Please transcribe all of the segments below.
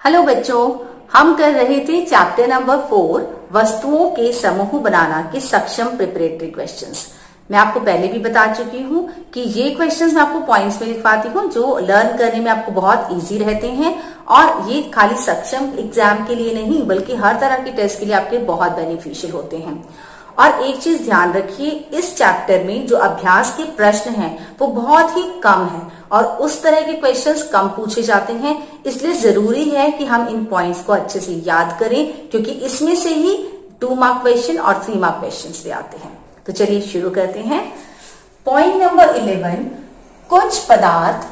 Hello बच्चों, हम कर रहे थे चैप्टर नंबर 4 वस्तुओं के समूह बनाना के सक्षम प्रिपरेटरी क्वेश्चंस। मैं आपको पहले भी बता चुकी हूँ कि ये क्वेश्चंस मैं आपको पॉइंट्स में लिखवाती हूँ जो लर्न करने में आपको बहुत इजी रहते हैं और ये खाली सक्षम एग्जाम के लिए नहीं बल्कि हर तरह के टेस्ट के लिए आपके बहुत बेनिफिशियल होते हैं। और एक चीज ध्यान रखिए, इस चैप्टर में जो अभ्यास के प्रश्न हैं वो बहुत ही कम है और उस तरह के क्वेश्चंस कम पूछे जाते हैं, इसलिए जरूरी है कि हम इन पॉइंट्स को अच्छे से याद करें क्योंकि इसमें से ही 2 मार्क क्वेश्चन और 3 मार्क क्वेश्चन भी आते हैं। तो चलिए शुरू करते हैं। पॉइंट नंबर 11, कुछ पदार्थ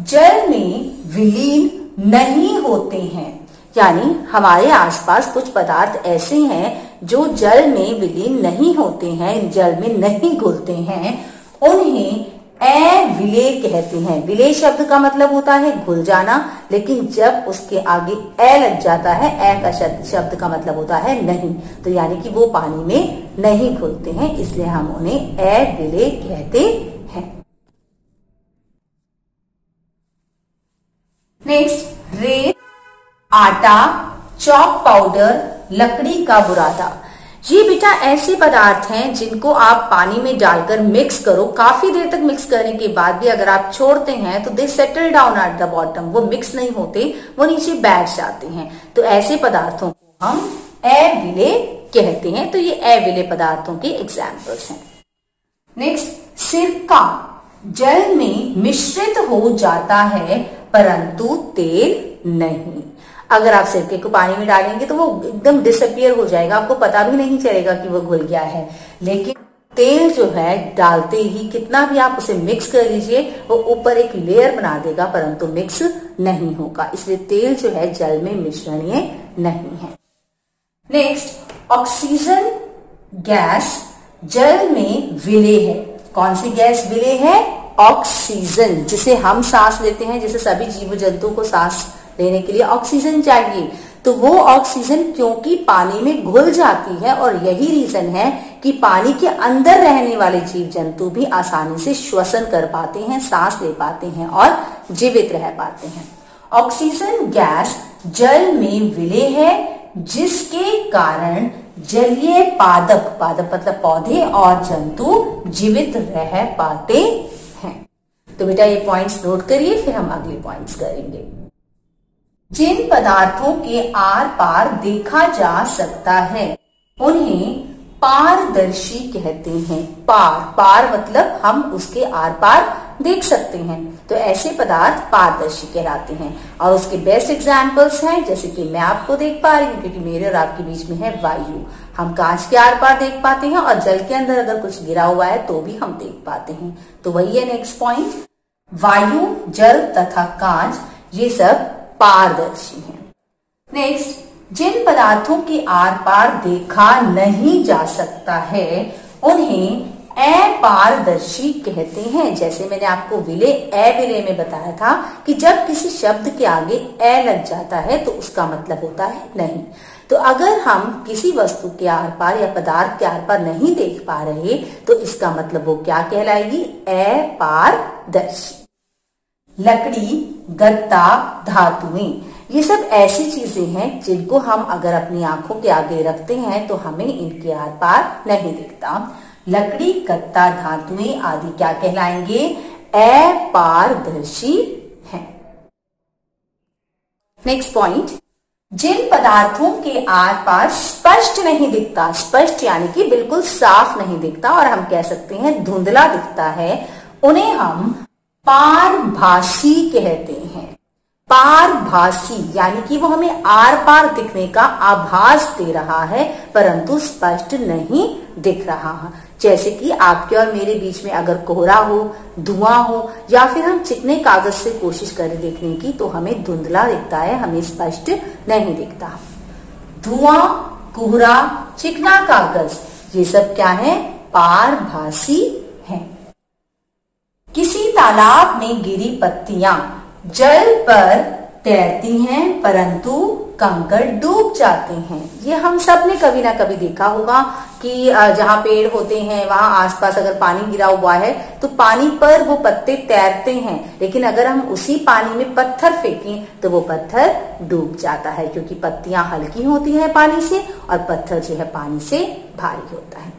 जल में विलीन नहीं होते हैं, यानी हमारे आसपास कुछ पदार्थ ऐसे हैं जो जल में विलीन नहीं होते हैं, जल में नहीं घुलते हैं, उन्हें अविलेय कहते हैं। विलेय शब्द का मतलब होता है घुल जाना, लेकिन जब उसके आगे ए लग जाता है, ए का शब्द का मतलब होता है नहीं, तो यानी कि वो पानी में नहीं घुलते हैं, इसलिए हम उन्हें अविलेय कहते हैं। नेक्स्ट, रेत, आटा, चॉक पाउडर, लकड़ी का बुरादा। ये बेटा ऐसे पदार्थ हैं जिनको आप पानी में डालकर मिक्स करो, काफी देर तक मिक्स करने के बाद भी अगर आप छोड़ते हैं तो they settle down at the bottom, वो मिक्स नहीं होते, वो नीचे बैठ जाते हैं। तो ऐसे पदार्थों को हम अविलेय कहते हैं। तो ये अविलेय पदार्थों के एग्जाम्पल्स हैं। नेक्स्ट, सिरका जल में मिश्रित हो जाता है परंतु तेल नहीं। अगर आप सिरके को पानी में डालेंगे तो वो एकदम डिसअपियर हो जाएगा, आपको पता भी नहीं चलेगा कि वो घुल गया है। लेकिन तेल जो है डालते ही कितना भी आप उसे मिक्स कर लीजिए वो ऊपर एक लेयर बना देगा परंतु मिक्स नहीं होगा, इसलिए तेल जो है जल में मिश्रणीय नहीं है। नेक्स्ट, ऑक्सीजन गैस जल में विलेय है। कौन सी गैस विलेय है? ऑक्सीजन, जिसे हम सांस लेते हैं, जिसे सभी जीव जंतु को सांस लेने के लिए ऑक्सीजन चाहिए। तो वो ऑक्सीजन क्योंकि पानी में घुल जाती है और यही रीजन है कि पानी के अंदर रहने वाले जीव जंतु भी आसानी से श्वसन कर पाते हैं, सांस ले पाते हैं और जीवित रह पाते हैं। ऑक्सीजन गैस जल में विलेय है जिसके कारण जलीय पादप, पादप मतलब पौधे और जंतु जीवित रह पाते हैं। तो बेटा ये पॉइंट्स नोट करिए, फिर हम अगले पॉइंट्स करेंगे। जिन पदार्थों के आर पार देखा जा सकता है उन्हें पारदर्शी कहते हैं। पार मतलब हम उसके आर पार देख सकते हैं, तो ऐसे पदार्थ पारदर्शी कहलाते हैं। और उसके बेस्ट एग्जाम्पल्स हैं, जैसे कि मैं आपको देख पा रही हूँ क्योंकि मेरे और आपके बीच में है वायु, हम कांच के आर पार देख पाते हैं और जल के अंदर अगर कुछ गिरा हुआ है तो भी हम देख पाते हैं। तो वही है नेक्स्ट पॉइंट, वायु, जल तथा कांच ये सब पारदर्शी हैं। नेक्स्ट, जिन पदार्थों के आर पार देखा नहीं जा सकता है उन्हें अपारदर्शी कहते हैं। जैसे मैंने आपको विलेय अविलेय में बताया था कि जब किसी शब्द के आगे ए लग जाता है तो उसका मतलब होता है नहीं। तो अगर हम किसी वस्तु के आर पार या पदार्थ के आर पार नहीं देख पा रहे तो इसका मतलब वो क्या कहलाएगी? अपारदर्शी। लकड़ी, गत्ता, धातुएं, ये सब ऐसी चीजें हैं जिनको हम अगर अपनी आंखों के आगे रखते हैं तो हमें इनके आर पार नहीं दिखता। लकड़ी, गत्ता, धातुएं आदि क्या कहलाएंगे? अपारदर्शी हैं। नेक्स्ट पॉइंट, जिन पदार्थों के आर पार स्पष्ट नहीं दिखता, स्पष्ट यानी कि बिल्कुल साफ नहीं दिखता और हम कह सकते हैं धुंधला दिखता है, उन्हें हम पारभासी कहते हैं। पारभासी यानी कि वो हमें आर पार दिखने का आभास दे रहा है परंतु स्पष्ट नहीं दिख रहा है। जैसे कि आपके और मेरे बीच में अगर कोहरा हो, धुआं हो या फिर हम चिकने कागज से कोशिश करें देखने की तो हमें धुंधला दिखता है, हमें स्पष्ट नहीं दिखता। धुआं, कोहरा, चिकना कागज ये सब क्या है? पारभासी है। किसी तालाब में गिरी पत्तियां जल पर तैरती हैं परंतु कंकड़ डूब जाते हैं। ये हम सब ने कभी ना कभी देखा होगा कि जहाँ पेड़ होते हैं वहां आसपास अगर पानी गिरा हुआ है तो पानी पर वो पत्ते तैरते हैं, लेकिन अगर हम उसी पानी में पत्थर फेंकें तो वो पत्थर डूब जाता है, क्योंकि पत्तियां हल्की होती हैं पानी से और पत्थर जो है पानी से भारी होता है।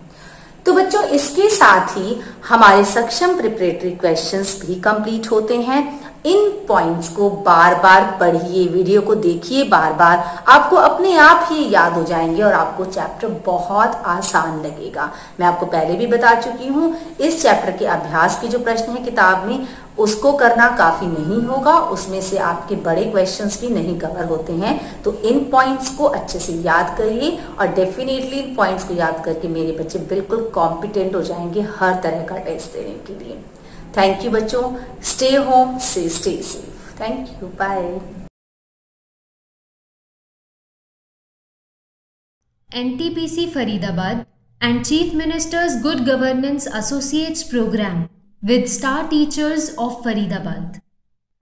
तो बच्चों, इसके साथ ही हमारे सक्षम प्रिपरेटरी क्वेश्चंस भी कंप्लीट होते हैं। इन पॉइंट्स को बार बार पढ़िए, वीडियो को देखिए बार बार, आपको अपने आप ही याद हो जाएंगे और आपको चैप्टर बहुत आसान लगेगा। मैं आपको पहले भी बता चुकी हूँ, इस चैप्टर के अभ्यास के जो प्रश्न है किताब में उसको करना काफी नहीं होगा, उसमें से आपके बड़े क्वेश्चंस भी नहीं कवर होते हैं। तो इन पॉइंट्स को अच्छे से याद करिए और डेफिनेटली इन पॉइंट्स को याद करके मेरे बच्चे बिल्कुल कॉम्पिटेंट हो जाएंगे हर तरह का टेस्ट देने के लिए। थैंक यू बच्चों, stay home, stay safe. Thank you, bye. NTPC Faridabad and Chief Minister's Good Governance Associates Program with Star Teachers of Faridabad.